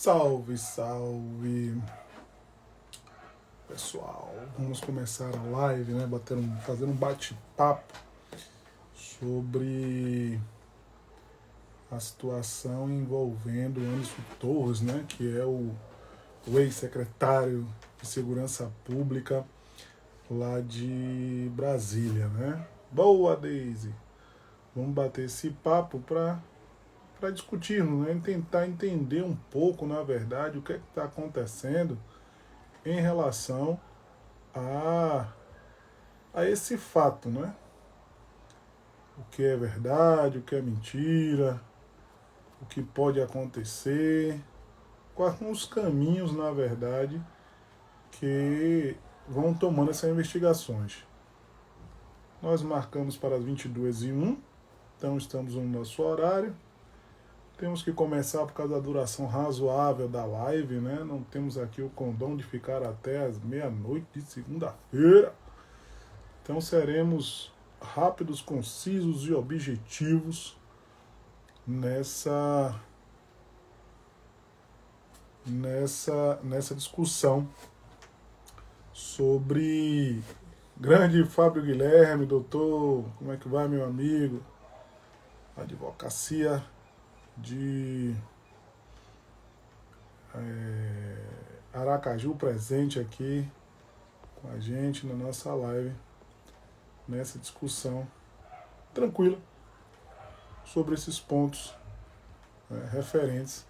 Salve, salve, pessoal. Vamos começar a live, né? Fazendo um bate-papo sobre a situação envolvendo Anderson Torres, né? Que é o ex-secretário de Segurança Pública lá de Brasília, né? Boa, Daisy. Vamos bater esse papo para discutirmos, né? Tentar entender um pouco, na verdade, o que é que está acontecendo em relação a esse fato, né? O que é verdade, o que é mentira, o que pode acontecer, quais são os caminhos, na verdade, que vão tomando essas investigações. Nós marcamos para as 22h01, então estamos no nosso horário. Temos que começar por causa da duração razoável da live, né? Não temos aqui o condão de ficar até as meia-noite de segunda-feira. Então seremos rápidos, concisos e objetivos nessa discussão sobre grande Fábio Guilherme, doutor, como é que vai, meu amigo? Advocacia de Aracaju presente aqui com a gente na nossa live, nessa discussão tranquila sobre esses pontos referentes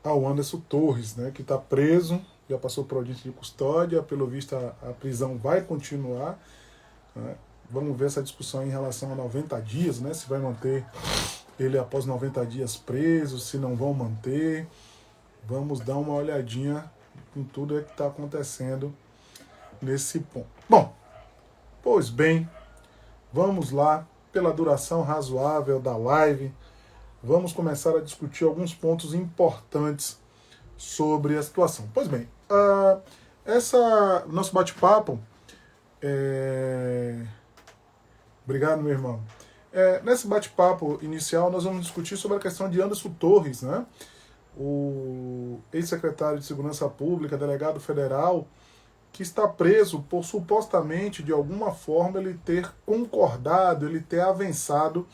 ao Anderson Torres, né, que está preso, já passou por audiência de custódia, pelo visto a prisão vai continuar, né? Vamos ver essa discussão em relação a 90 dias, né? Se vai manter ele após 90 dias preso, se não vão manter. Vamos dar uma olhadinha em tudo que está acontecendo nesse ponto. Bom, pois bem, vamos lá, pela duração razoável da live, vamos começar a discutir alguns pontos importantes sobre a situação. Pois bem, nosso bate-papo Obrigado, meu irmão. Nesse bate-papo inicial, nós vamos discutir sobre a questão de Anderson Torres, né? O ex-secretário de Segurança Pública, delegado federal, que está preso por supostamente, de alguma forma, ele ter concordado, ele ter avançado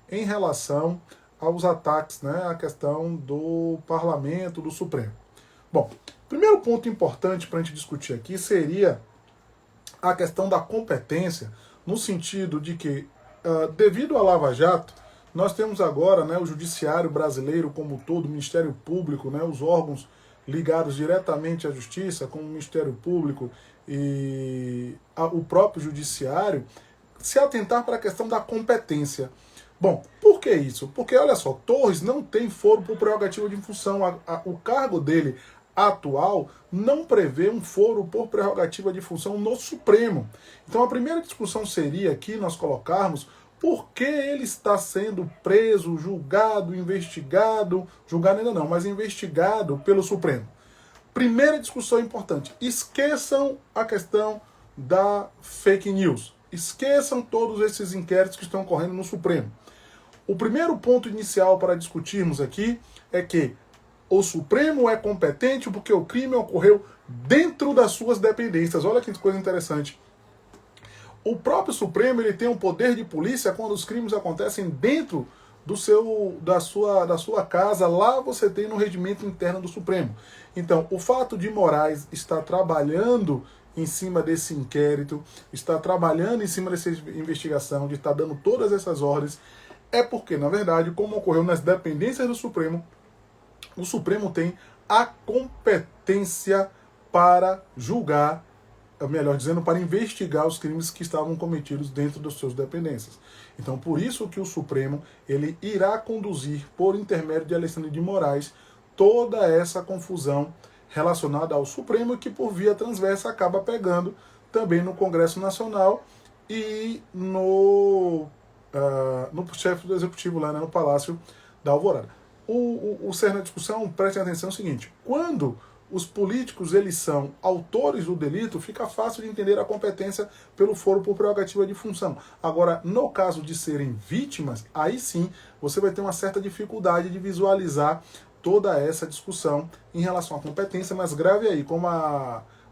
em relação aos ataques, né? À questão do Parlamento, do Supremo. Bom, primeiro ponto importante para a gente discutir aqui seria a questão da competência, no sentido de que, devido à Lava Jato, nós temos agora, né, o Judiciário brasileiro como um todo, o Ministério Público, né, os órgãos ligados diretamente à Justiça, como o Ministério Público e o próprio Judiciário, se atentar para a questão da competência. Bom, por que isso? Porque, olha só, Torres não tem foro por prerrogativa de função. O cargo dele atual não prevê um foro por prerrogativa de função no Supremo. Então a primeira discussão seria aqui nós colocarmos por que ele está sendo preso, julgado, investigado, julgado ainda não, mas investigado pelo Supremo. Primeira discussão importante, esqueçam a questão da fake news, esqueçam todos esses inquéritos que estão ocorrendo no Supremo. O primeiro ponto inicial para discutirmos aqui é que o Supremo é competente porque o crime ocorreu dentro das suas dependências. Olha que coisa interessante. O próprio Supremo ele tem um poder de polícia quando os crimes acontecem dentro da sua casa. Lá você tem no regimento interno do Supremo. Então, o fato de Moraes estar trabalhando em cima desse inquérito, estar trabalhando em cima dessa investigação, de estar dando todas essas ordens, é porque, na verdade, como ocorreu nas dependências do Supremo, o Supremo tem a competência para julgar, melhor dizendo, para investigar os crimes que estavam cometidos dentro das suas dependências. Então, por isso que o Supremo ele irá conduzir, por intermédio de Alexandre de Moraes, toda essa confusão relacionada ao Supremo, que por via transversa acaba pegando também no Congresso Nacional e no chefe do Executivo lá, né, no Palácio da Alvorada. O cerne da discussão, prestem atenção, é o seguinte: quando os políticos eles são autores do delito, fica fácil de entender a competência pelo foro por prerrogativa de função. Agora, no caso de serem vítimas, aí sim você vai ter uma certa dificuldade de visualizar toda essa discussão em relação à competência, mas grave aí, como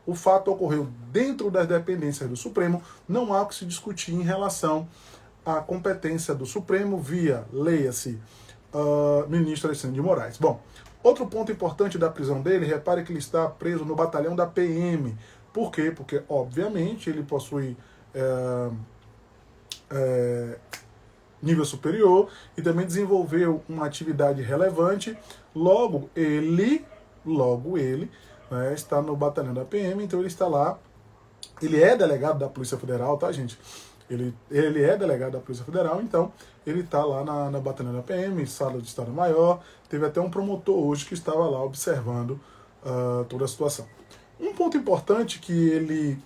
o fato ocorreu dentro das dependências do Supremo, não há o que se discutir em relação à competência do Supremo via, leia-se, ministro Alexandre de Moraes. Bom, outro ponto importante da prisão dele, repare que ele está preso no batalhão da PM. Por quê? Porque, obviamente, ele possui nível superior e também desenvolveu uma atividade relevante. Logo ele, né, está no batalhão da PM, então ele está lá. Ele é delegado da Polícia Federal, tá, gente? Ele é delegado da Polícia Federal, então ele está lá na batalhão da PM, sala de Estado-Maior. Teve até um promotor hoje que estava lá observando toda a situação. Um ponto importante que ele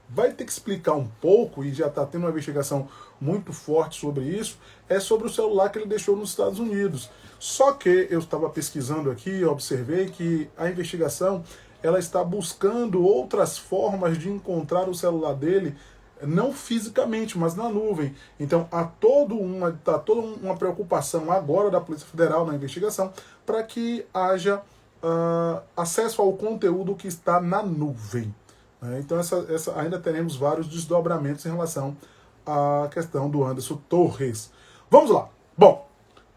vai ter que explicar um pouco, e já está tendo uma investigação muito forte sobre isso, é sobre o celular que ele deixou nos Estados Unidos. Só que eu estava pesquisando aqui, observei que a investigação ela está buscando outras formas de encontrar o celular dele, não fisicamente, mas na nuvem. Então há toda uma preocupação agora da Polícia Federal na investigação para que haja acesso ao conteúdo que está na nuvem. Então ainda teremos vários desdobramentos em relação à questão do Anderson Torres. Vamos lá. Bom,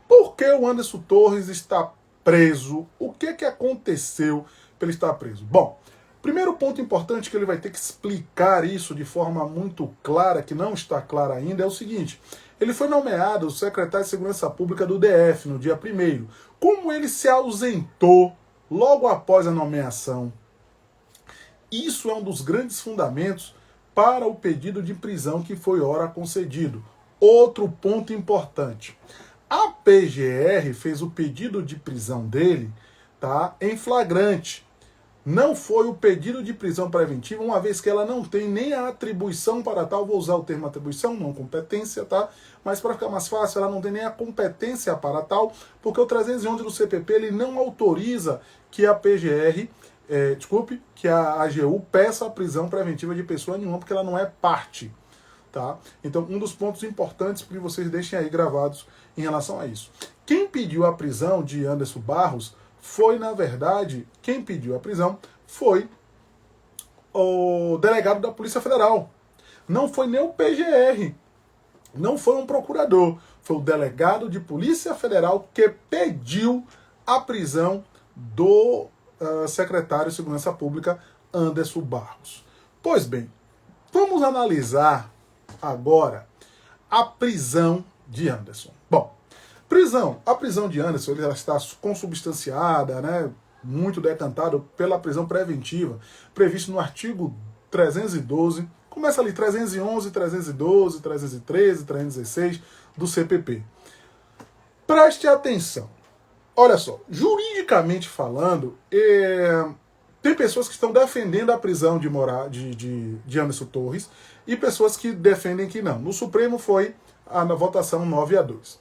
por que o Anderson Torres está preso? O que aconteceu para ele estar preso? Bom, primeiro ponto importante que ele vai ter que explicar isso de forma muito clara, que não está clara ainda, é o seguinte. Ele foi nomeado secretário de Segurança Pública do DF no dia 1º. Como ele se ausentou logo após a nomeação, isso é um dos grandes fundamentos para o pedido de prisão que foi ora concedido. Outro ponto importante. A PGR fez o pedido de prisão dele, tá, em flagrante. Não foi o pedido de prisão preventiva, uma vez que ela não tem nem a atribuição para tal, vou usar o termo atribuição, não competência, tá? Mas para ficar mais fácil, ela não tem nem a competência para tal, porque o 311 do CPP ele não autoriza que a PGR, que a AGU peça a prisão preventiva de pessoa nenhuma, porque ela não é parte, tá? Então, um dos pontos importantes que vocês deixem aí gravados em relação a isso. Quem pediu a prisão de Anderson Barros foi, na verdade, quem pediu a prisão foi o delegado da Polícia Federal. Não foi nem o PGR, não foi um procurador, foi o delegado de Polícia Federal que pediu a prisão do secretário de Segurança Pública, Anderson Barros. Pois bem, vamos analisar agora a prisão de Anderson. Bom, a prisão de Anderson ela está consubstanciada, né, muito decantado pela prisão preventiva, previsto no artigo 312, começa ali 311, 312, 313, 316 do CPP. Preste atenção. Olha só, juridicamente falando, tem pessoas que estão defendendo a prisão de Anderson Torres e pessoas que defendem que não. No Supremo foi na votação 9-2.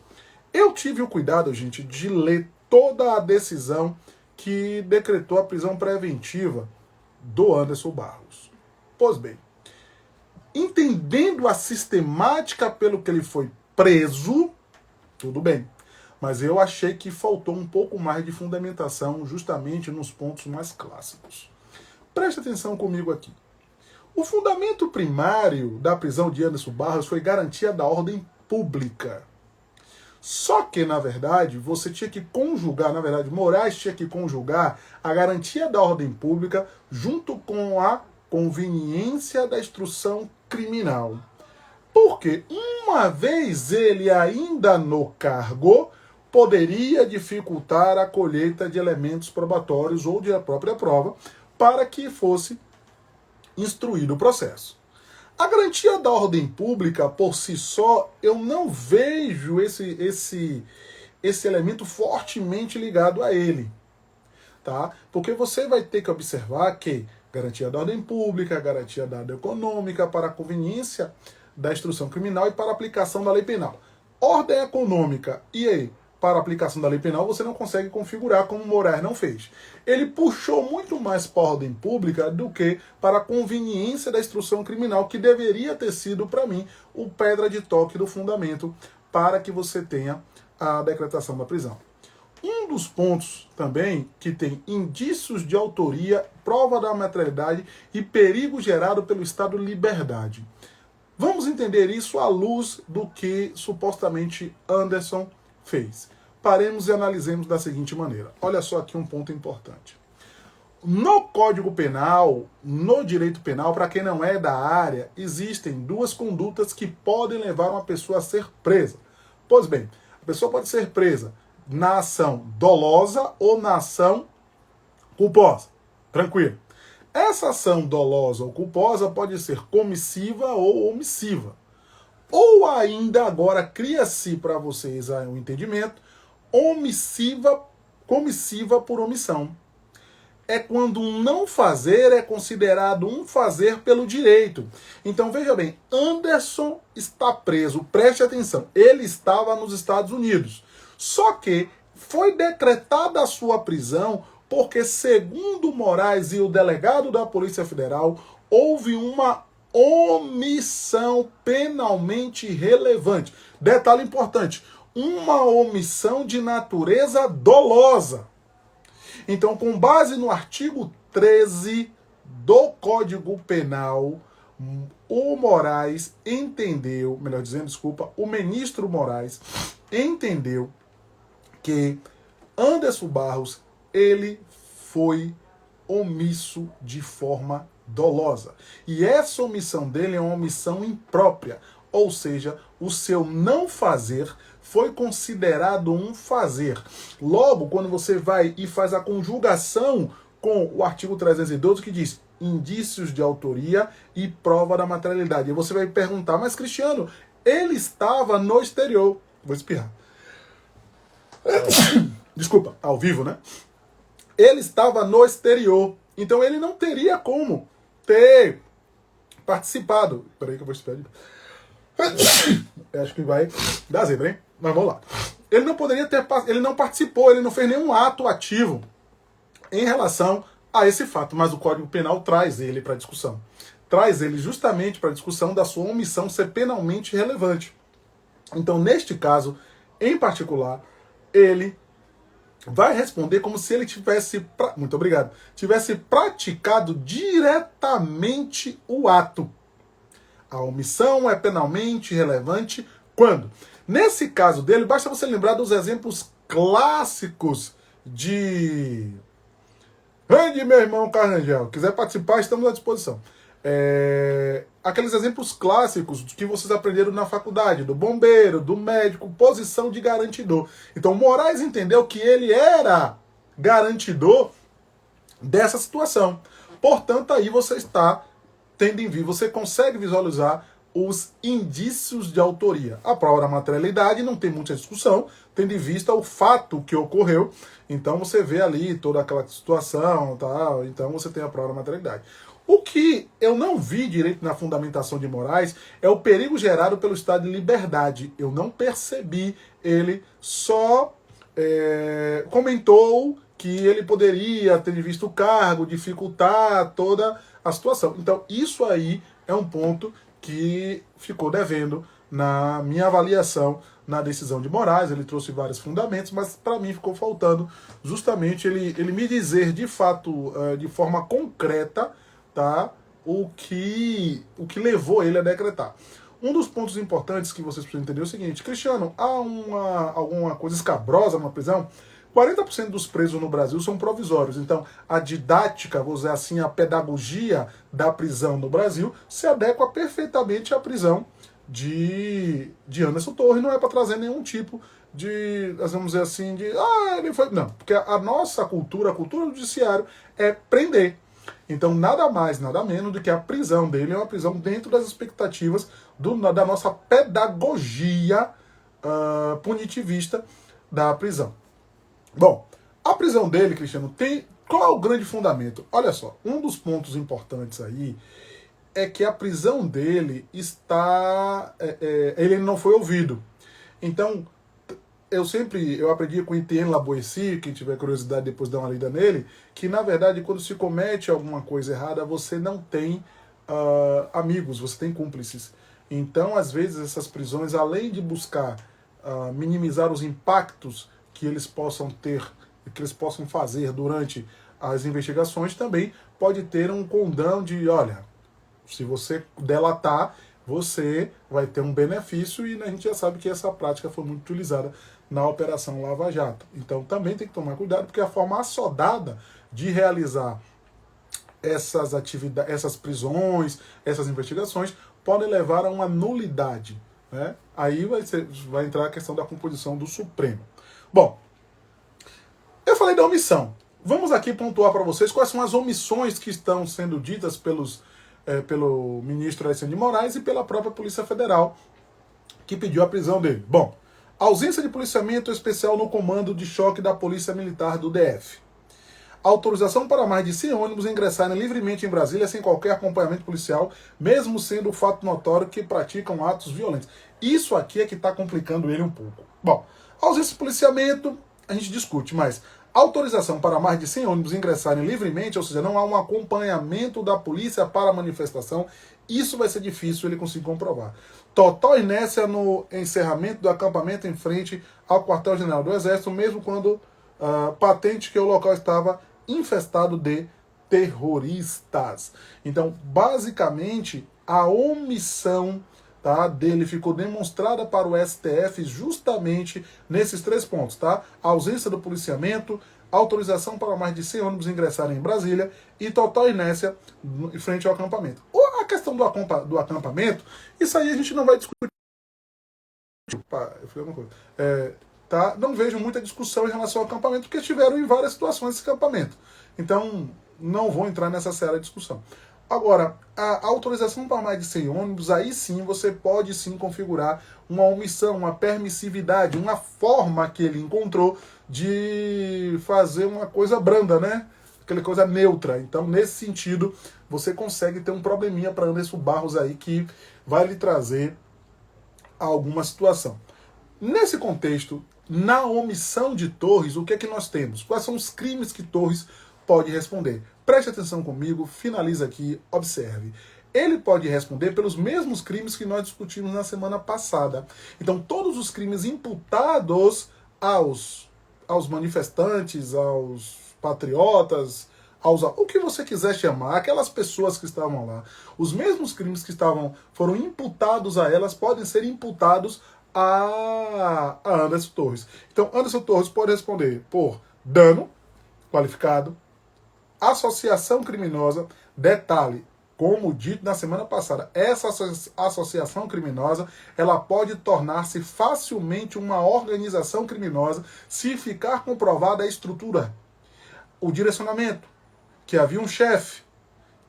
Eu tive o cuidado, gente, de ler toda a decisão que decretou a prisão preventiva do Anderson Barros. Pois bem, entendendo a sistemática pelo que ele foi preso, tudo bem. Mas eu achei que faltou um pouco mais de fundamentação justamente nos pontos mais clássicos. Preste atenção comigo aqui. O fundamento primário da prisão de Anderson Barros foi garantia da ordem pública. Só que, na verdade, você tinha que conjugar, na verdade, Moraes tinha que conjugar a garantia da ordem pública junto com a conveniência da instrução criminal. Porque, uma vez ele ainda no cargo, poderia dificultar a colheita de elementos probatórios ou de a própria prova para que fosse instruído o processo. A garantia da ordem pública, por si só, eu não vejo esse elemento fortemente ligado a ele. Tá? Porque você vai ter que observar que garantia da ordem pública, garantia da ordem econômica para a conveniência da instrução criminal e para a aplicação da lei penal. Ordem econômica, e aí? para a aplicação da lei penal, você não consegue configurar como Moraes não fez. Ele puxou muito mais para a ordem pública do que para a conveniência da instrução criminal, que deveria ter sido, para mim, o pedra de toque do fundamento para que você tenha a decretação da prisão. Um dos pontos também que tem indícios de autoria, prova da materialidade e perigo gerado pelo estado de liberdade. Vamos entender isso à luz do que supostamente Anderson fez. Paremos e analisemos da seguinte maneira. Olha só aqui um ponto importante. No Código Penal, no direito penal, para quem não é da área, existem duas condutas que podem levar uma pessoa a ser presa. Pois bem, a pessoa pode ser presa na ação dolosa ou na ação culposa. Tranquilo. Essa ação dolosa ou culposa pode ser comissiva ou omissiva. Ou ainda, agora cria-se para vocês um entendimento, comissiva por omissão. É quando um não fazer é considerado um fazer pelo direito. Então veja bem, Anderson está preso, preste atenção, ele estava nos Estados Unidos. Só que foi decretada a sua prisão porque, segundo Moraes e o delegado da Polícia Federal, houve uma omissão penalmente relevante. Detalhe importante, uma omissão de natureza dolosa. Então, com base no artigo 13 do Código Penal, o Moraes entendeu, melhor dizendo, desculpa, o ministro Moraes entendeu que Anderson Barros, ele foi omisso de forma dolosa. E essa omissão dele é uma omissão imprópria, ou seja, o seu não fazer foi considerado um fazer. Logo, quando você vai e faz a conjugação com o artigo 312, que diz indícios de autoria e prova da materialidade. E você vai perguntar, mas Cristiano, ele estava no exterior. Vou espirrar. Desculpa, ao vivo, né? Ele estava no exterior. Então ele não teria como ter participado. Peraí que eu vou espirrar. Acho que vai dar zebra, hein? Mas vamos lá. Ele não poderia ter, ele não participou, ele não fez nenhum ato ativo em relação a esse fato, mas o Código Penal traz ele para discussão. Traz ele justamente para a discussão da sua omissão ser penalmente relevante. Então, neste caso, em particular, ele vai responder como se ele tivesse, muito obrigado, tivesse praticado diretamente o ato. A omissão é penalmente relevante quando? Nesse caso dele, basta você lembrar dos exemplos clássicos de... Grande meu irmão Carrangel, quiser participar, estamos à disposição. Aqueles exemplos clássicos que vocês aprenderam na faculdade, do bombeiro, do médico, posição de garantidor. Então, Moraes entendeu que ele era garantidor dessa situação. Portanto, aí você está tendo em vista, você consegue visualizar os indícios de autoria. A prova da materialidade não tem muita discussão, tendo em vista o fato que ocorreu. Então você vê ali toda aquela situação, tal, então você tem a prova da materialidade. O que eu não vi direito na fundamentação de Moraes é o perigo gerado pelo estado de liberdade. Eu não percebi, ele só comentou que ele poderia ter visto o cargo, dificultar toda a situação. Então isso aí é um ponto que ficou devendo na minha avaliação na decisão de Moraes. Ele trouxe vários fundamentos, mas para mim ficou faltando justamente ele me dizer de fato, de forma concreta, tá, o que levou ele a decretar. Um dos pontos importantes que vocês precisam entender é o seguinte: Cristiano, há alguma coisa escabrosa na prisão? 40% dos presos no Brasil são provisórios. Então, a didática, vou dizer assim, a pedagogia da prisão no Brasil se adequa perfeitamente à prisão de Anderson Torres. Não é para trazer nenhum tipo de, vamos dizer assim, de... ele foi... Não, porque a nossa cultura, a cultura do judiciário é prender. Então, nada mais, nada menos do que a prisão dele é uma prisão dentro das expectativas da nossa pedagogia punitivista da prisão. Bom, a prisão dele, Cristiano, tem... Qual é o grande fundamento? Olha só, um dos pontos importantes aí é que a prisão dele está... ele não foi ouvido. Então, eu aprendi com Etienne Laboissy, quem tiver curiosidade depois dá uma lida nele, que na verdade quando se comete alguma coisa errada, você não tem amigos, você tem cúmplices. Então, às vezes, essas prisões, além de buscar minimizar os impactos que eles possam ter, que eles possam fazer durante as investigações, também pode ter um condão de, olha, se você delatar, você vai ter um benefício, e a gente já sabe que essa prática foi muito utilizada na Operação Lava Jato. Então também tem que tomar cuidado, porque a forma assodada de realizar essas atividades, essas prisões, essas investigações, podem levar a uma nulidade, né? Aí vai entrar a questão da composição do Supremo. Bom, eu falei da omissão. Vamos aqui pontuar para vocês quais são as omissões que estão sendo ditas pelo ministro Alexandre de Moraes e pela própria Polícia Federal, que pediu a prisão dele. Bom, ausência de policiamento especial no comando de choque da Polícia Militar do DF. Autorização para mais de 100 ônibus ingressarem livremente em Brasília sem qualquer acompanhamento policial, mesmo sendo o fato notório que praticam atos violentos. Isso aqui é que está complicando ele um pouco. Bom, ausência de policiamento, a gente discute, mas autorização para mais de 100 ônibus ingressarem livremente, ou seja, não há um acompanhamento da polícia para a manifestação, isso vai ser difícil ele conseguir comprovar. Total inércia no encerramento do acampamento em frente ao quartel-general do Exército, mesmo quando patente que o local estava infestado de terroristas. Então, basicamente, a omissão dele ficou demonstrada para o STF justamente nesses 3 pontos, tá? A ausência do policiamento, autorização para mais de 100 ônibus ingressarem em Brasília e total inércia em frente ao acampamento. A questão do acampamento, isso aí a gente não vai discutir. Não vejo muita discussão em relação ao acampamento, porque estiveram em várias situações esse acampamento. Então, não vou entrar nessa séria discussão. Agora, a autorização para mais de 100 ônibus, aí sim você pode sim configurar uma omissão, uma permissividade, uma forma que ele encontrou de fazer uma coisa branda, né? Aquela coisa neutra. Então, nesse sentido, você consegue ter um probleminha para Anderson Barros aí que vai lhe trazer alguma situação. Nesse contexto, na omissão de Torres, o que é que nós temos? Quais são os crimes que Torres pode responder? Preste atenção comigo, finaliza aqui, observe. Ele pode responder pelos mesmos crimes que nós discutimos na semana passada. Então, todos os crimes imputados aos manifestantes, aos patriotas, o que você quiser chamar, aquelas pessoas que estavam lá, os mesmos crimes que foram imputados a elas podem ser imputados a Anderson Torres. Então, Anderson Torres pode responder por dano qualificado, associação criminosa, detalhe, como dito na semana passada, essa associação criminosa, ela pode tornar-se facilmente uma organização criminosa se ficar comprovada a estrutura, o direcionamento, que havia um chefe,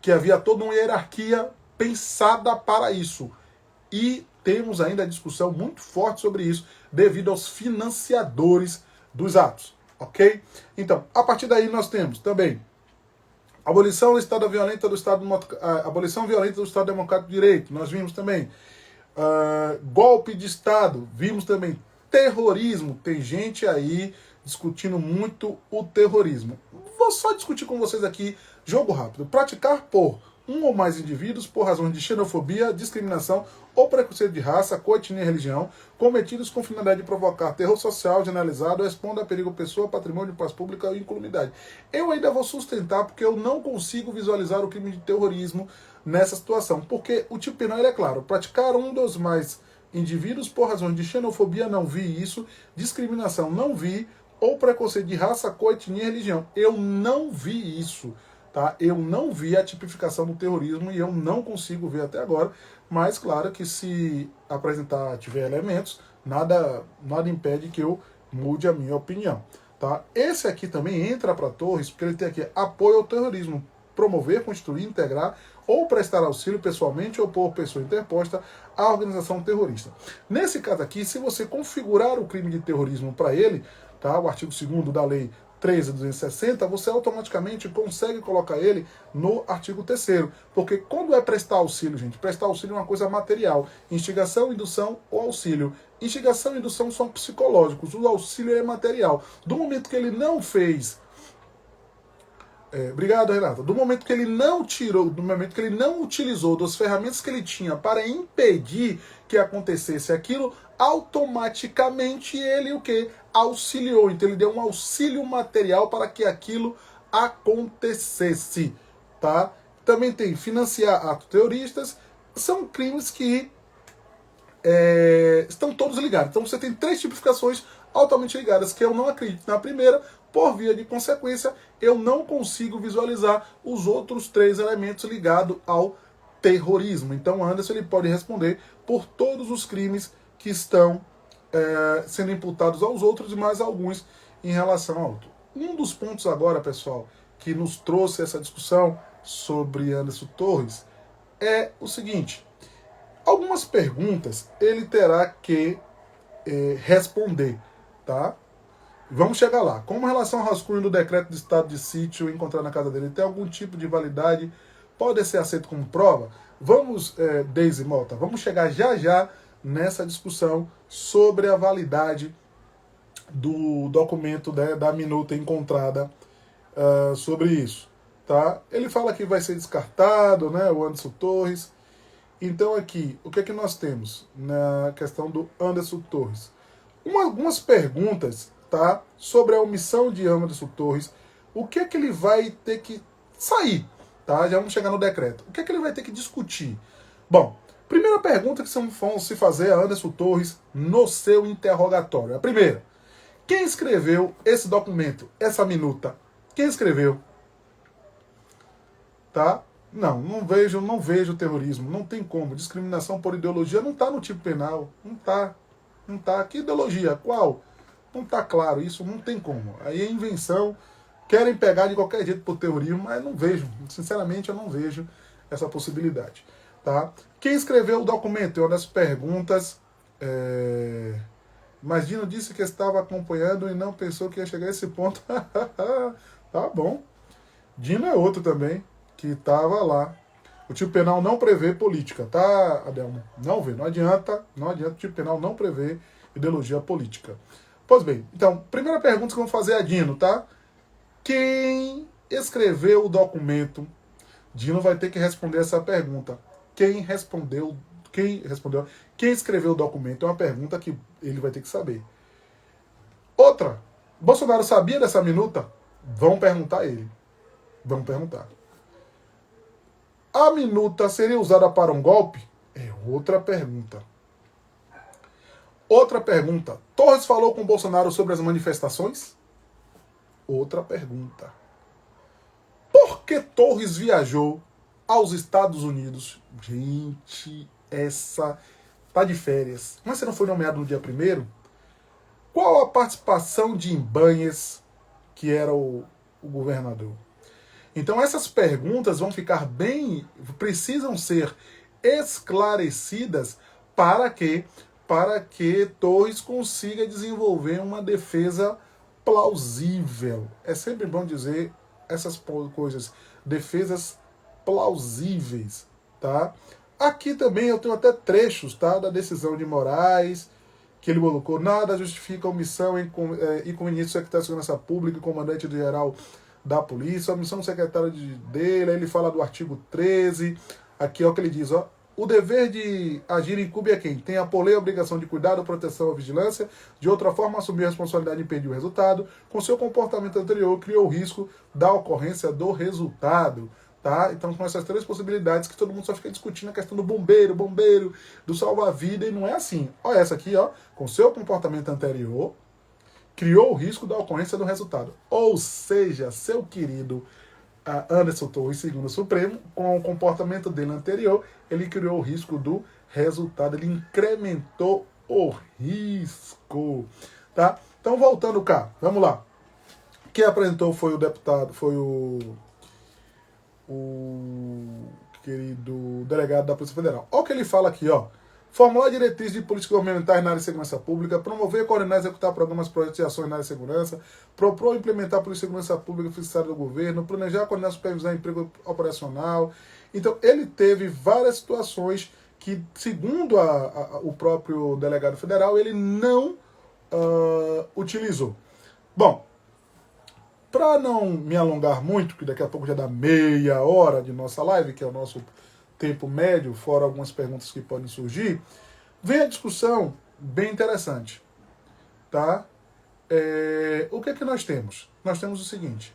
que havia toda uma hierarquia pensada para isso. E temos ainda a discussão muito forte sobre isso, devido aos financiadores dos atos, ok? Então, a partir daí nós temos também abolição violenta do Estado Democrático de Direito, nós vimos também. Golpe de Estado, vimos também. Terrorismo, tem gente aí discutindo muito o terrorismo. Vou só discutir com vocês aqui, jogo rápido. Praticar por um ou mais indivíduos por razões de xenofobia, discriminação ou preconceito de raça, cor, etnia e religião, cometidos com finalidade de provocar terror social generalizado ou expondo a perigo pessoa, patrimônio, paz pública ou incolumidade. Eu ainda vou sustentar porque eu não consigo visualizar o crime de terrorismo nessa situação, porque o tipo penal é claro, praticar um dos mais indivíduos por razões de xenofobia, não vi isso, discriminação, não vi, ou preconceito de raça, cor, etnia e religião. Eu não vi isso. Tá? Eu não vi a tipificação do terrorismo e eu não consigo ver até agora, mas claro que se tiver elementos, nada impede que eu mude a minha opinião. Tá? Esse aqui também entra para Torres, porque ele tem aqui apoio ao terrorismo, promover, constituir, integrar ou prestar auxílio pessoalmente ou por pessoa interposta à organização terrorista. Nesse caso aqui, se você configurar o crime de terrorismo para ele, tá? O artigo 2º da lei 13 e 260, você automaticamente consegue colocar ele no artigo 3º. Porque quando é prestar auxílio, gente, prestar auxílio é uma coisa material. Instigação, indução ou auxílio. Instigação e indução são psicológicos, o auxílio é material. Do momento que ele não fez... obrigado, Renata. Do momento que ele não tirou, do momento que ele não utilizou das ferramentas que ele tinha para impedir que acontecesse aquilo, automaticamente ele o quê? Auxiliou. Então ele deu um auxílio material para que aquilo acontecesse, tá? Também tem financiar atos terroristas, são crimes que estão todos ligados. Então você tem 3 tipificações altamente ligadas, que eu não acredito na primeira, por via de consequência, eu não consigo visualizar os outros 3 elementos ligados ao terrorismo. Então Anderson ele pode responder por todos os crimes que estão sendo imputados aos outros e mais alguns em relação ao outro. Um dos pontos agora, pessoal, que nos trouxe essa discussão sobre Anderson Torres é o seguinte: algumas perguntas ele terá que responder, tá? Vamos chegar lá. Como relação ao rascunho do decreto de estado de sítio encontrado na casa dele tem algum tipo de validade, pode ser aceito como prova? Vamos, Deise Mota, vamos chegar já já nessa discussão sobre a validade do documento, né, da minuta encontrada sobre isso, tá? Ele fala que vai ser descartado, né, o Anderson Torres. Então aqui, o que é que nós temos na questão do Anderson Torres? Algumas perguntas, tá, sobre a omissão de Anderson Torres. O que é que ele vai ter que sair, tá? Já vamos chegar no decreto. O que é que ele vai ter que discutir? Bom, primeira pergunta que vão se fazer a Anderson Torres no seu interrogatório. A primeira: quem escreveu esse documento, essa minuta? Quem escreveu? Tá? Não vejo terrorismo, não tem como. Discriminação por ideologia não está no tipo penal, não tá. Que ideologia? Qual? Não está claro, isso não tem como. Aí é invenção, querem pegar de qualquer jeito por terrorismo, mas não vejo, sinceramente eu não vejo essa possibilidade, tá? Quem escreveu o documento é uma das perguntas, mas Dino disse que estava acompanhando e não pensou que ia chegar a esse ponto. Tá bom. Dino é outro também, que estava lá. O tipo penal não prevê política, tá, Adelmo? Não vê, não adianta o tipo penal não prevê ideologia política. Pois bem, então, primeira pergunta que vamos fazer a Dino, tá? Quem escreveu o documento? Dino vai ter que responder essa pergunta. Quem escreveu o documento é uma pergunta que ele vai ter que saber. Outra, Bolsonaro sabia dessa minuta? Vão perguntar a ele. Vamos perguntar. A minuta seria usada para um golpe? É outra pergunta. Outra pergunta. Torres falou com Bolsonaro sobre as manifestações? Outra pergunta. Por que Torres viajou aos Estados Unidos? Gente, essa tá de férias. Mas você não foi nomeado no dia 1º? Qual a participação de Ibanhes, que era o governador? Então essas perguntas vão ficar precisam ser esclarecidas para que Torres consiga desenvolver uma defesa plausível. É sempre bom dizer essas coisas, defesas plausíveis, tá? Aqui também eu tenho até trechos, tá, da decisão de Moraes, que ele colocou: nada justifica a omissão e inconveniência do secretário de Segurança Pública e comandante-geral da polícia, a omissão do secretário dele. Aí ele fala do artigo 13, aqui é o que ele diz, ó: o dever de agir incumbe a quem tem a polei a obrigação de cuidado, proteção ou vigilância, de outra forma assumir a responsabilidade de impedir o resultado, com seu comportamento anterior criou o risco da ocorrência do resultado, tá? Então com essas 3 possibilidades que todo mundo só fica discutindo a questão do bombeiro, do salva-vida, e não é assim. Olha essa aqui, ó: com seu comportamento anterior criou o risco da ocorrência do resultado. Ou seja, seu querido Anderson Torres, segundo o Supremo, com o comportamento dele anterior, ele criou o risco do resultado, ele incrementou o risco, tá? Então, voltando cá, vamos lá. Quem apresentou foi o deputado, foi o querido delegado da Polícia Federal. Olha o que ele fala aqui, ó: formular diretrizes de políticas governamentais na área de segurança pública, promover, coordenar e executar programas, projetos e ações na área de segurança, propor e implementar política de segurança pública fixada do governo, planejar, coordenar, supervisar emprego operacional. Então, ele teve várias situações que, segundo o próprio delegado federal, ele não utilizou. Bom, para não me alongar muito, que daqui a pouco já dá meia hora de nossa live, que é o nosso tempo médio, fora algumas perguntas que podem surgir, vem a discussão bem interessante. Tá? O que é que nós temos? Nós temos o seguinte,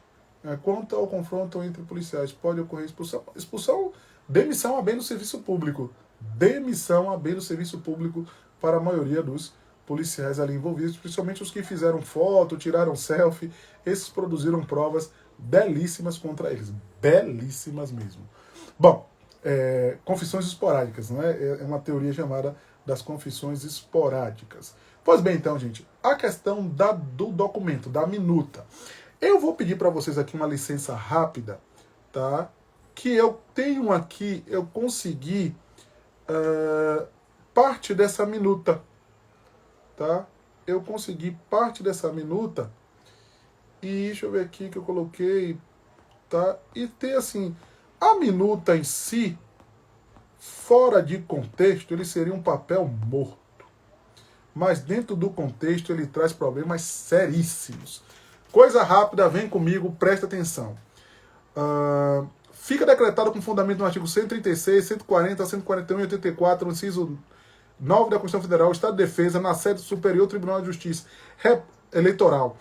quanto ao confronto entre policiais, pode ocorrer expulsão, demissão a bem do serviço público. Demissão a bem do serviço público para a maioria dos policiais ali envolvidos, principalmente os que fizeram foto, tiraram selfie, esses produziram provas belíssimas contra eles. Belíssimas mesmo. Bom, confissões esporádicas, não é? É uma teoria chamada das confissões esporádicas. Pois bem, então, gente, a questão do documento, da minuta. Eu vou pedir para vocês aqui uma licença rápida, tá? Que eu tenho aqui, eu consegui parte dessa minuta, tá? Eu consegui parte dessa minuta e deixa eu ver aqui que eu coloquei, tá? E tem assim, a minuta em si, fora de contexto, ele seria um papel morto. Mas dentro do contexto ele traz problemas seríssimos. Coisa rápida, vem comigo, presta atenção. Fica decretado com fundamento no artigo 136, 140, 141 e 84, no inciso 9 da Constituição Federal, o Estado de Defesa, na sede do Superior Tribunal de Justiça Eleitoral,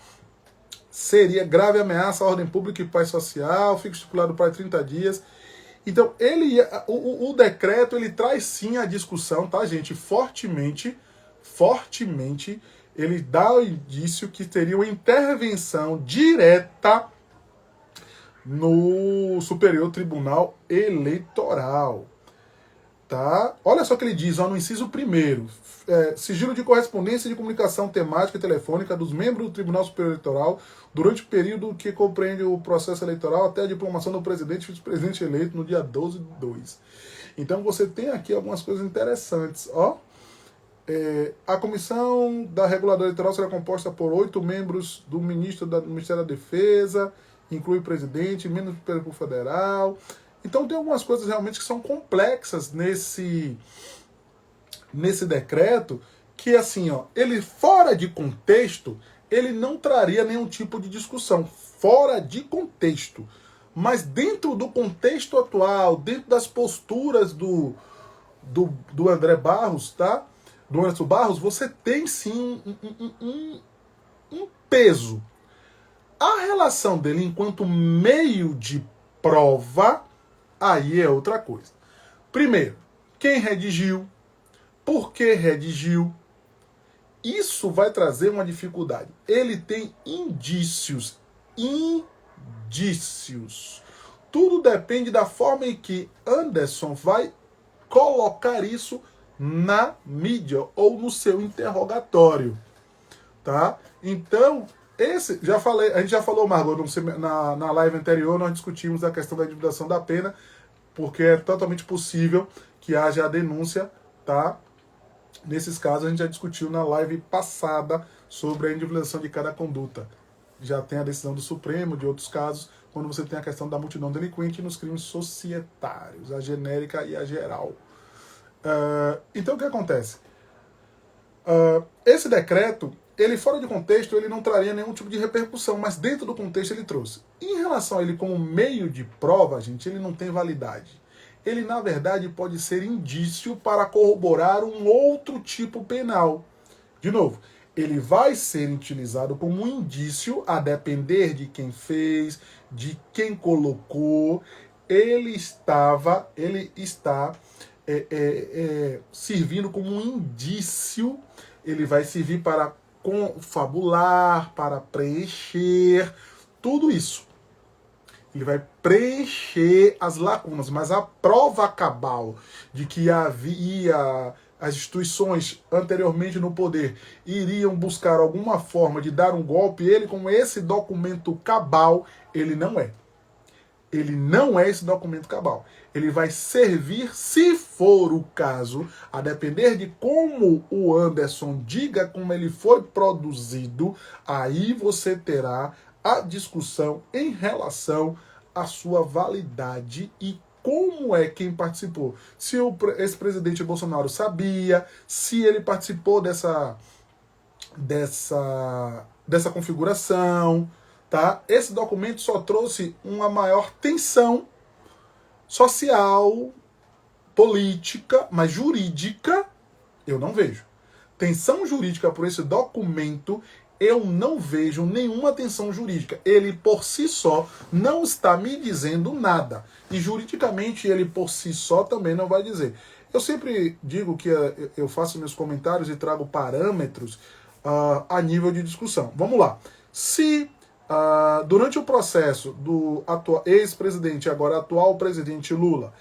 seria grave ameaça à ordem pública e paz social, fica estipulado para 30 dias. Então, o decreto, ele traz sim a discussão, tá, gente? Fortemente, ele dá o indício que teria uma intervenção direta no Superior Tribunal Eleitoral. Tá? Olha só o que ele diz, ó, no inciso 1º, sigilo de correspondência de comunicação temática e telefônica dos membros do Tribunal Superior Eleitoral durante o período que compreende o processo eleitoral até a diplomação do presidente e vice-presidente eleito no dia 12/2. Então você tem aqui algumas coisas interessantes. Ó. A comissão da reguladora eleitoral será composta por 8 membros do Ministério da Defesa, inclui o presidente, membros do Superior Federal. Então tem algumas coisas realmente que são complexas nesse decreto, que assim, ó, ele fora de contexto, ele não traria nenhum tipo de discussão, fora de contexto. Mas dentro do contexto atual, dentro das posturas do André Barros, tá? Do Anderson Barros, você tem sim um peso. A relação dele enquanto meio de prova, aí é outra coisa. Primeiro, quem redigiu? Por que redigiu? Isso vai trazer uma dificuldade. Ele tem indícios. Tudo depende da forma em que Anderson vai colocar isso na mídia ou no seu interrogatório. Tá? Então, a gente já falou, Margot, na live anterior, nós discutimos a questão da individuação da pena, porque é totalmente possível que haja a denúncia, tá? Nesses casos, a gente já discutiu na live passada sobre a individuação de cada conduta. Já tem a decisão do Supremo, de outros casos, quando você tem a questão da multidão delinquente nos crimes societários, a genérica e a geral. Então, o que acontece? Esse decreto, ele fora de contexto, ele não traria nenhum tipo de repercussão, mas dentro do contexto ele trouxe. Em relação a ele como meio de prova, gente, ele não tem validade. Ele, na verdade, pode ser indício para corroborar um outro tipo penal. De novo, ele vai ser utilizado como um indício, a depender de quem fez, de quem colocou. Ele está servindo como um indício. Ele vai servir para confabular, para preencher, tudo isso. Ele vai preencher as lacunas, mas a prova cabal de que havia as instituições anteriormente no poder iriam buscar alguma forma de dar um golpe, ele com esse documento cabal, ele não é. Ele não é esse documento cabal. Ele vai servir, se for o caso, a depender de como o Anderson diga como ele foi produzido, aí você terá a discussão em relação à sua validade e como é quem participou. Se o ex-presidente Bolsonaro sabia, se ele participou dessa configuração, tá? Esse documento só trouxe uma maior tensão social, política, mas jurídica eu não vejo. Tensão jurídica por esse documento, eu não vejo nenhuma tensão jurídica. Ele por si só não está me dizendo nada. E juridicamente ele por si só também não vai dizer. Eu sempre digo que eu faço meus comentários e trago parâmetros a nível de discussão. Vamos lá. Se durante o processo do ex-presidente, agora atual presidente Lula,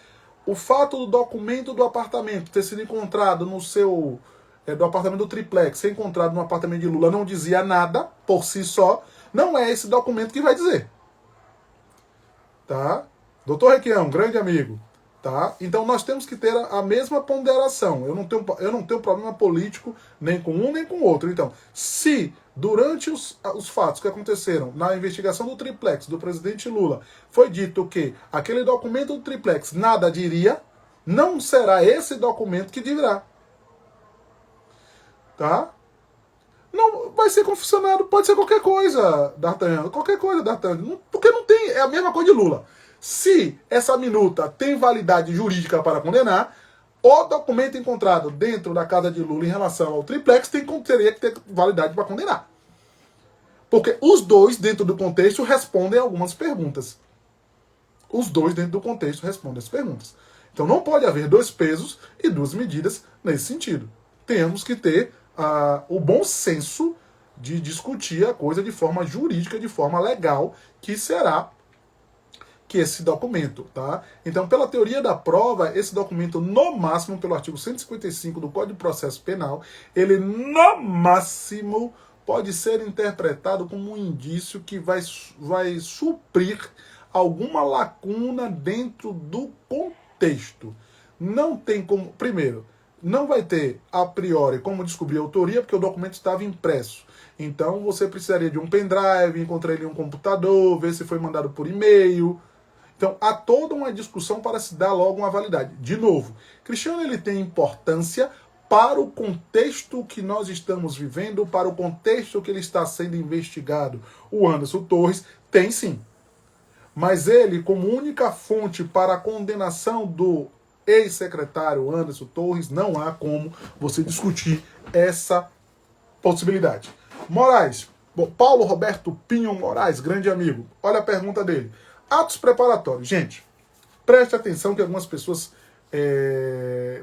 o fato do documento do apartamento ter sido encontrado no seu... do apartamento do triplex, ser encontrado no apartamento de Lula, não dizia nada por si só, não é esse documento que vai dizer. Tá? Doutor Requião, grande amigo. Tá? Então nós temos que ter a mesma ponderação. Eu não tenho problema político nem com um nem com o outro. Então, se durante os fatos que aconteceram na investigação do triplex do presidente Lula foi dito que aquele documento do triplex nada diria, não será esse documento que dirá. Tá? Não vai ser confissionado, pode ser qualquer coisa, D'Artagnan, qualquer coisa, D'Artagnan, porque não tem, é a mesma coisa de Lula. Se essa minuta tem validade jurídica para condenar, o documento encontrado dentro da casa de Lula em relação ao triplex teria que ter validade para condenar. Porque os dois, dentro do contexto, respondem algumas perguntas. Os dois, dentro do contexto, respondem as perguntas. Então não pode haver dois pesos e duas medidas nesse sentido. Temos que ter o bom senso de discutir a coisa de forma jurídica, de forma legal, que será que esse documento, tá? Então, pela teoria da prova, esse documento, no máximo, pelo artigo 155 do Código de Processo Penal, ele, no máximo, pode ser interpretado como um indício que vai suprir alguma lacuna dentro do contexto. Não tem como... Primeiro, não vai ter, a priori, como descobrir a autoria, porque o documento estava impresso. Então, você precisaria de um pendrive, encontrar ele em um computador, ver se foi mandado por e-mail. Então, há toda uma discussão para se dar logo uma validade. De novo, Cristiano ele tem importância para o contexto que nós estamos vivendo, para o contexto que ele está sendo investigado. O Anderson Torres tem sim. Mas ele, como única fonte para a condenação do ex-secretário Anderson Torres, não há como você discutir essa possibilidade. Moraes, Paulo Roberto Pinho Moraes, grande amigo, olha a pergunta dele. Atos preparatórios. Gente, preste atenção que algumas pessoas...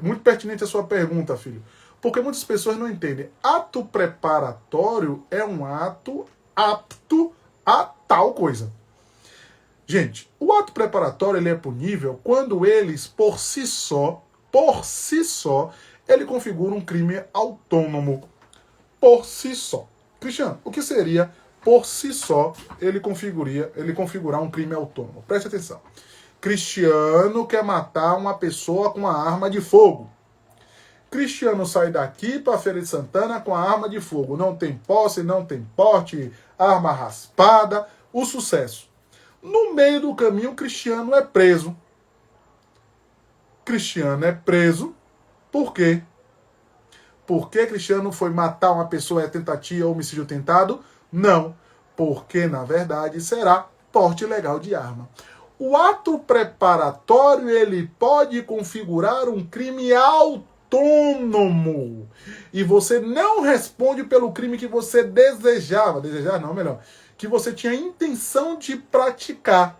muito pertinente a sua pergunta, filho. Porque muitas pessoas não entendem. Ato preparatório é um ato apto a tal coisa. Gente, o ato preparatório ele é punível quando eles, por si só, ele configura um crime autônomo. Por si só. Cristiano, o que seria por si só ele configurar um crime autônomo? Preste atenção. Cristiano quer matar uma pessoa com uma arma de fogo. Cristiano sai daqui para Feira de Santana com a arma de fogo. Não tem posse, não tem porte, arma raspada, o sucesso. No meio do caminho, Cristiano é preso. Cristiano é preso. Por quê? Porque Cristiano foi matar uma pessoa, é tentativa ou homicídio tentado? Não. Porque, na verdade, será porte ilegal de arma. O ato preparatório, ele pode configurar um crime autônomo. E você não responde pelo crime que você desejava. Desejar não, melhor. Que você tinha intenção de praticar.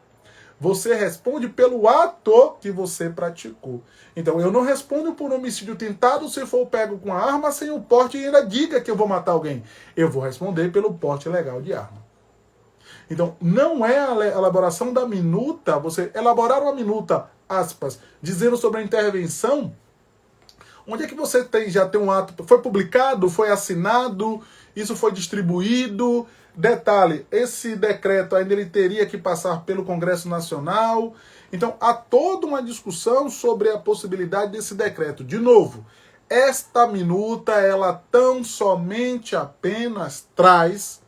Você responde pelo ato que você praticou. Então, eu não respondo por homicídio tentado se for pego com a arma sem o porte e ainda diga que eu vou matar alguém. Eu vou responder pelo porte ilegal de arma. Então, não é a elaboração da minuta, você elaborar uma minuta, aspas, dizendo sobre a intervenção, Onde é que você já tem um ato? Foi publicado? Foi assinado? Isso foi distribuído? Detalhe, esse decreto ainda ele teria que passar pelo Congresso Nacional. Então, há toda uma discussão sobre a possibilidade desse decreto. De novo, esta minuta, ela tão somente apenas traz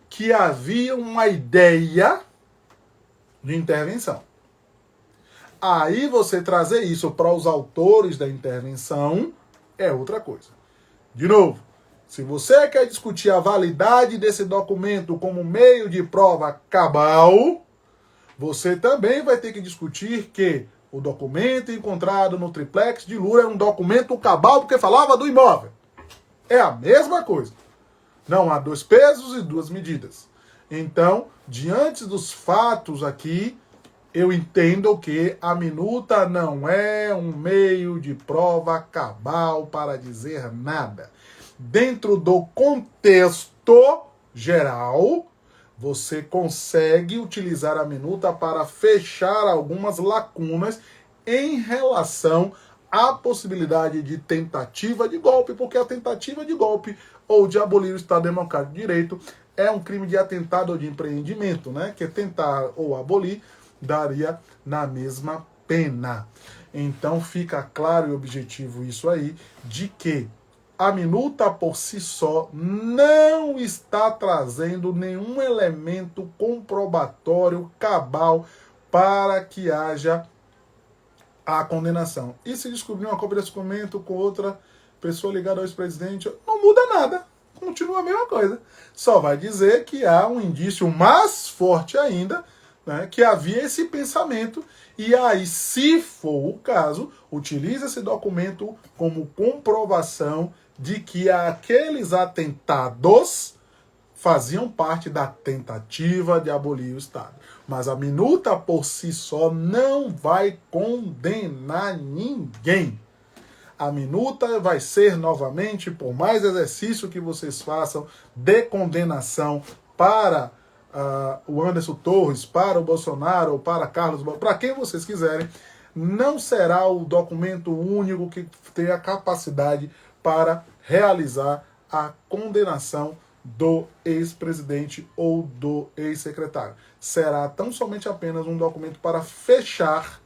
que havia uma ideia de intervenção. Aí você trazer isso para os autores da intervenção é outra coisa. De novo, se você quer discutir a validade desse documento como meio de prova cabal, você também vai ter que discutir que o documento encontrado no triplex de Lula é um documento cabal porque falava do imóvel. É a mesma coisa. Não há dois pesos e duas medidas. Então, diante dos fatos aqui, eu entendo que a minuta não é um meio de prova cabal para dizer nada. Dentro do contexto geral, você consegue utilizar a minuta para fechar algumas lacunas em relação à possibilidade de tentativa de golpe, porque a tentativa de golpe ou de abolir o Estado Democrático de Direito é um crime de atentado ou de empreendimento, né? Que tentar ou abolir daria na mesma pena. Então fica claro e objetivo isso aí, de que a minuta por si só não está trazendo nenhum elemento comprobatório cabal para que haja a condenação. E se descobrir uma cópia desse documento com outra pessoa ligada ao ex-presidente, não muda nada. Continua a mesma coisa. Só vai dizer que há um indício mais forte ainda, né, que havia esse pensamento, e aí, se for o caso, utiliza esse documento como comprovação de que aqueles atentados faziam parte da tentativa de abolir o Estado. Mas a minuta por si só não vai condenar ninguém. A minuta vai ser novamente, por mais exercício que vocês façam de condenação para o Anderson Torres, para o Bolsonaro, ou para Carlos, para quem vocês quiserem, não será o documento único que tenha capacidade para realizar a condenação do ex-presidente ou do ex-secretário. Será tão somente apenas um documento para fechar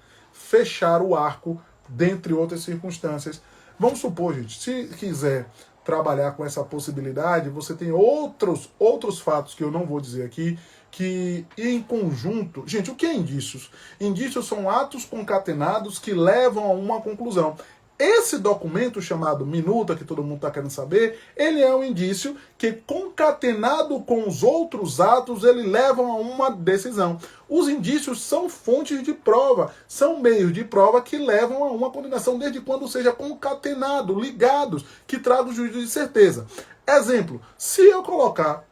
o arco, dentre outras circunstâncias. Vamos supor, gente, se quiser trabalhar com essa possibilidade, você tem outros fatos que eu não vou dizer aqui, que em conjunto... Gente, o que é indícios? Indícios são atos concatenados que levam a uma conclusão. Esse documento chamado minuta, que todo mundo está querendo saber, ele é um indício que, concatenado com os outros atos, ele leva a uma decisão. Os indícios são fontes de prova, são meios de prova que levam a uma condenação, desde quando seja concatenado, ligados, que tragam o juízo de certeza. Exemplo, se eu colocar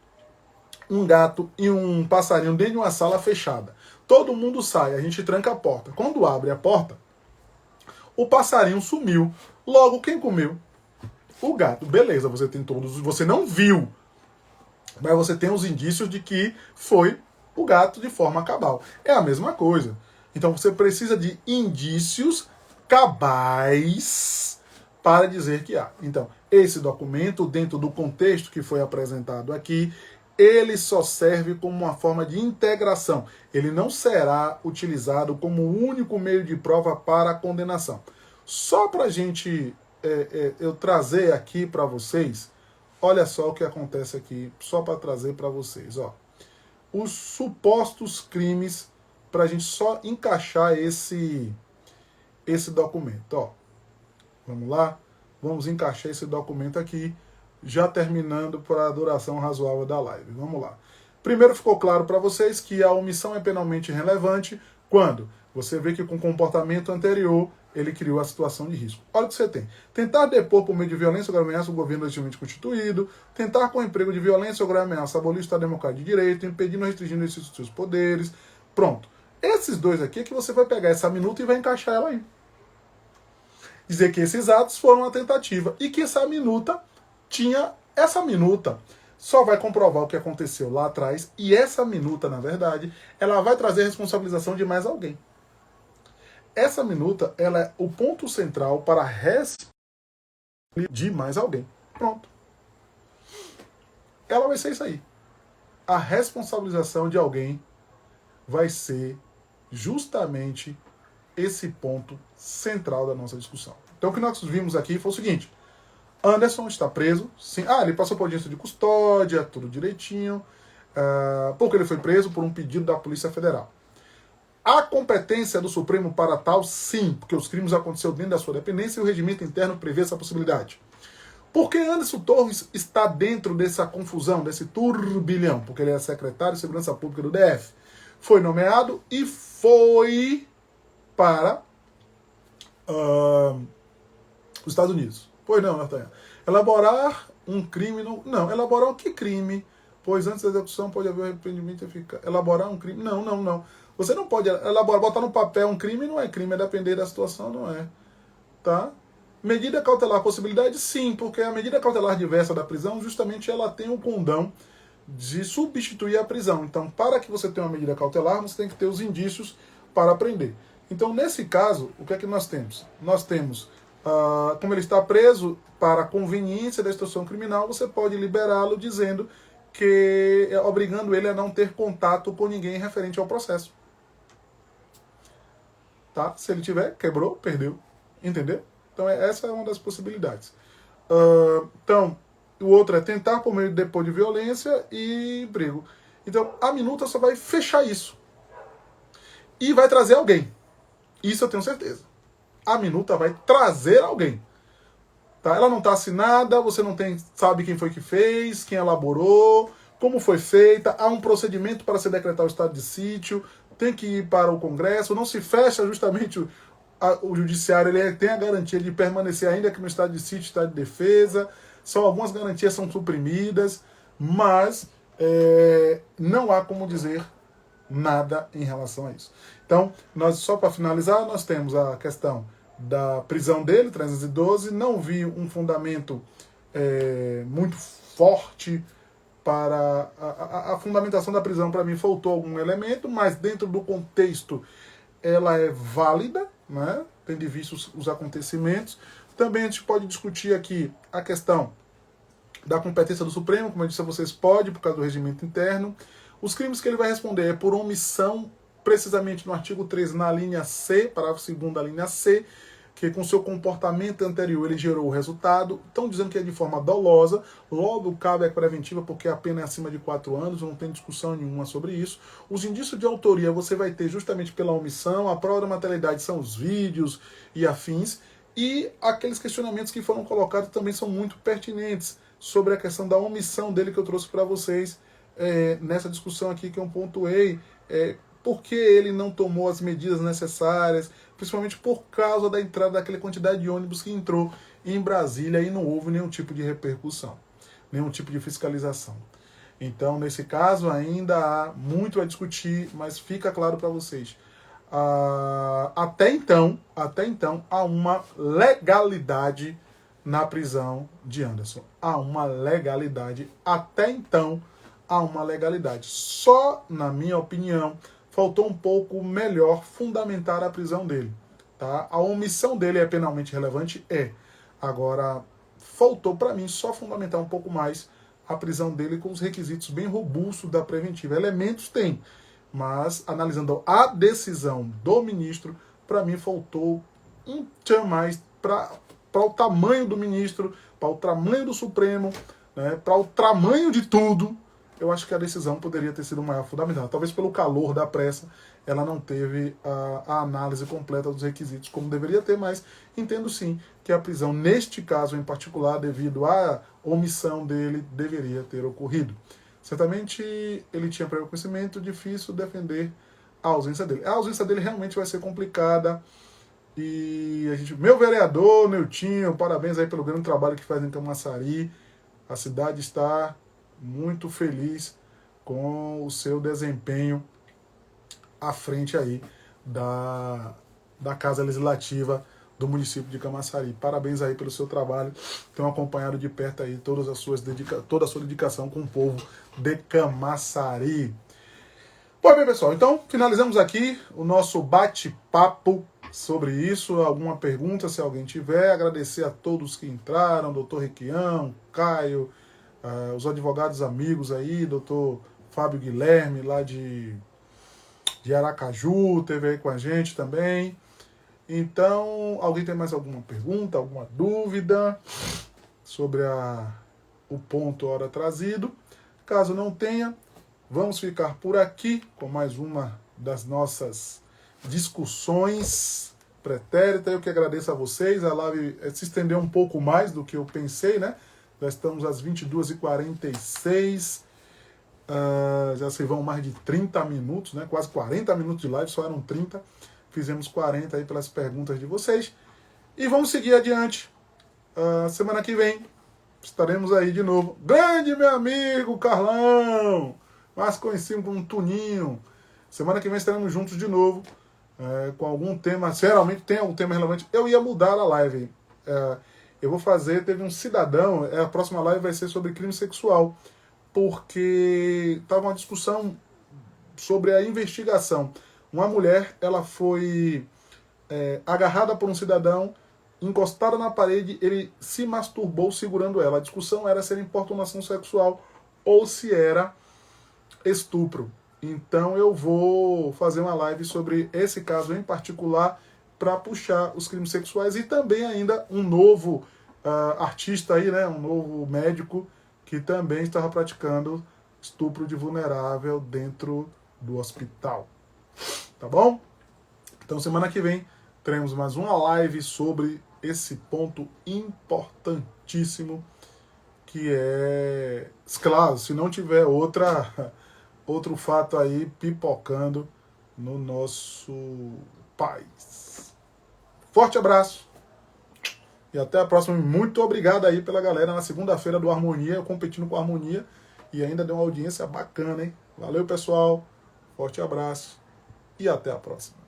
um gato e um passarinho dentro de uma sala fechada, todo mundo sai, a gente tranca a porta. Quando abre a porta, o passarinho sumiu. Logo, quem comeu? O gato. Beleza, você tem todos. Você não viu, mas você tem os indícios de que foi o gato de forma cabal. É a mesma coisa. Então você precisa de indícios cabais para dizer que há. Então, esse documento, dentro do contexto que foi apresentado aqui, ele só serve como uma forma de integração. Ele não será utilizado como o único meio de prova para a condenação. Só para a gente eu trazer aqui para vocês, olha só o que acontece aqui, só para trazer para vocês. Ó, os supostos crimes, para a gente só encaixar esse documento. Ó, vamos lá, vamos encaixar esse documento aqui, já terminando para a duração razoável da live. Vamos lá. Primeiro, ficou claro para vocês que a omissão é penalmente relevante quando você vê que com o comportamento anterior ele criou a situação de risco. Olha o que você tem. Tentar depor por meio de violência ou grave ameaça o governo legitimamente constituído, tentar com emprego de violência ou grave ameaça abolir o Estado Democrático de Direito, impedindo ou restringindo o exercício dos seus poderes. Pronto. Esses dois aqui é que você vai pegar essa minuta e vai encaixar ela aí. Dizer que esses atos foram uma tentativa e que essa minuta só vai comprovar o que aconteceu lá atrás, e essa minuta, na verdade, ela vai trazer a responsabilização de mais alguém. Essa minuta, ela é o ponto central para de mais alguém. Pronto. Ela vai ser isso aí. A responsabilização de alguém vai ser justamente esse ponto central da nossa discussão. Então, o que nós vimos aqui foi o seguinte: Anderson está preso. Sim. Ele passou por audiência de custódia, tudo direitinho, porque ele foi preso por um pedido da Polícia Federal. A competência do Supremo para tal, sim, porque os crimes aconteceram dentro da sua dependência e o regimento interno prevê essa possibilidade. Por que Anderson Torres está dentro dessa confusão, desse turbilhão? Porque ele é secretário de Segurança Pública do DF. Foi nomeado e foi para os Estados Unidos. Pois não, Nathaniel. Elaborar um crime... Não, elaborar o que crime? Pois antes da execução pode haver arrependimento eficaz. Elaborar um crime... Não. Você não pode elaborar, botar no papel um crime, não é crime, a depender da situação, não é. Tá? Medida cautelar, possibilidade? Sim, porque a medida cautelar diversa da prisão, justamente ela tem o condão de substituir a prisão. Então, para que você tenha uma medida cautelar, você tem que ter os indícios para prender. Então, nesse caso, o que é que nós temos? Nós temos, como ele está preso para a conveniência da extorsão criminal, você pode liberá-lo dizendo que, obrigando ele a não ter contato com ninguém referente ao processo. Tá? Se ele tiver, quebrou, perdeu. Entendeu? Então, essa é uma das possibilidades. Então, o outro é tentar por meio de depor de violência e emprego. Então, a minuta só vai fechar isso. E vai trazer alguém. Isso eu tenho certeza. A minuta vai trazer alguém. Tá? Ela não está assinada, você não sabe quem foi que fez, quem elaborou, como foi feita. Há um procedimento para se decretar o estado de sítio, tem que ir para o Congresso, não se fecha justamente o judiciário, ele tem a garantia de permanecer ainda aqui no estado de sítio, estado de defesa. Algumas garantias são suprimidas, mas não há como dizer nada em relação a isso. Então, só para finalizar, nós temos a questão da prisão dele, 312, não vi um fundamento muito forte para a fundamentação da prisão. Para mim faltou algum elemento, mas dentro do contexto ela é válida, né? Tendo visto os acontecimentos. Também a gente pode discutir aqui a questão da competência do Supremo, como eu disse a vocês, pode, por causa do regimento interno. Os crimes que ele vai responder é por omissão, precisamente no artigo 13, na linha C, parágrafo 2º da linha C, que com seu comportamento anterior ele gerou o resultado. Estão dizendo que é de forma dolosa, logo cabe a preventiva porque a pena é acima de 4 anos, não tem discussão nenhuma sobre isso. Os indícios de autoria você vai ter justamente pela omissão, a prova da materialidade são os vídeos e afins, e aqueles questionamentos que foram colocados também são muito pertinentes sobre a questão da omissão dele que eu trouxe para vocês nessa discussão aqui que eu pontuei, por que ele não tomou as medidas necessárias, principalmente por causa da entrada daquela quantidade de ônibus que entrou em Brasília e não houve nenhum tipo de repercussão, nenhum tipo de fiscalização. Então, nesse caso, ainda há muito a discutir, mas fica claro para vocês. Até então, há uma legalidade na prisão de Anderson. Há uma legalidade. Até então, há uma legalidade. Só, na minha opinião, faltou um pouco melhor fundamentar a prisão dele. Tá? A omissão dele é penalmente relevante? É. Agora, faltou para mim só fundamentar um pouco mais a prisão dele com os requisitos bem robustos da preventiva. Elementos tem, mas analisando a decisão do ministro, para mim faltou um tchan mais para o tamanho do ministro, para o tamanho do Supremo, né, para o tamanho de tudo. Eu acho que a decisão poderia ter sido maior, fundamental. Talvez pelo calor da pressa, ela não teve a análise completa dos requisitos como deveria ter, mas entendo sim que a prisão, neste caso em particular, devido à omissão dele, deveria ter ocorrido. Certamente ele tinha prévio conhecimento, difícil defender a ausência dele. A ausência dele realmente vai ser complicada. E meu vereador, Neutinho, parabéns aí pelo grande trabalho que faz em Camaçari. A cidade está muito feliz com o seu desempenho à frente aí da Casa Legislativa do município de Camaçari. Parabéns aí pelo seu trabalho. Tenho acompanhado de perto aí toda a sua dedicação com o povo de Camaçari. Pois bem, pessoal, então finalizamos aqui o nosso bate-papo sobre isso. Alguma pergunta, se alguém tiver. Agradecer a todos que entraram, doutor Requião, Caio, os advogados amigos aí, doutor Fábio Guilherme, lá de Aracaju, esteve aí com a gente também. Então, alguém tem mais alguma pergunta, alguma dúvida sobre o ponto hora trazido? Caso não tenha, vamos ficar por aqui com mais uma das nossas discussões pretéritas. Eu que agradeço a vocês. A live se estendeu um pouco mais do que eu pensei, né? Já estamos às 22h46. Já se vão mais de 30 minutos, né? Quase 40 minutos de live, só eram 30. Fizemos 40 aí pelas perguntas de vocês. E vamos seguir adiante. Semana que vem estaremos aí de novo. Grande meu amigo Carlão, mais conhecido como Tuninho. Semana que vem estaremos juntos de novo, com algum tema. Geralmente tem algum tema relevante. Eu ia mudar a live. Eu vou fazer, teve um cidadão, a próxima live vai ser sobre crime sexual, porque estava uma discussão sobre a investigação. Uma mulher, ela foi agarrada por um cidadão, encostada na parede, ele se masturbou segurando ela. A discussão era se era importunação sexual ou se era estupro. Então eu vou fazer uma live sobre esse caso em particular para puxar os crimes sexuais e também ainda um novo artista aí, né, um novo médico que também estava praticando estupro de vulnerável dentro do hospital. Tá bom? Então semana que vem teremos mais uma live sobre esse ponto importantíssimo que é, claro, se não tiver outro fato aí pipocando no nosso país. Forte abraço e até a próxima. Muito obrigado aí pela galera na segunda-feira do Harmonia, eu competindo com a Harmonia e ainda deu uma audiência bacana, hein? Valeu, pessoal. Forte abraço e até a próxima.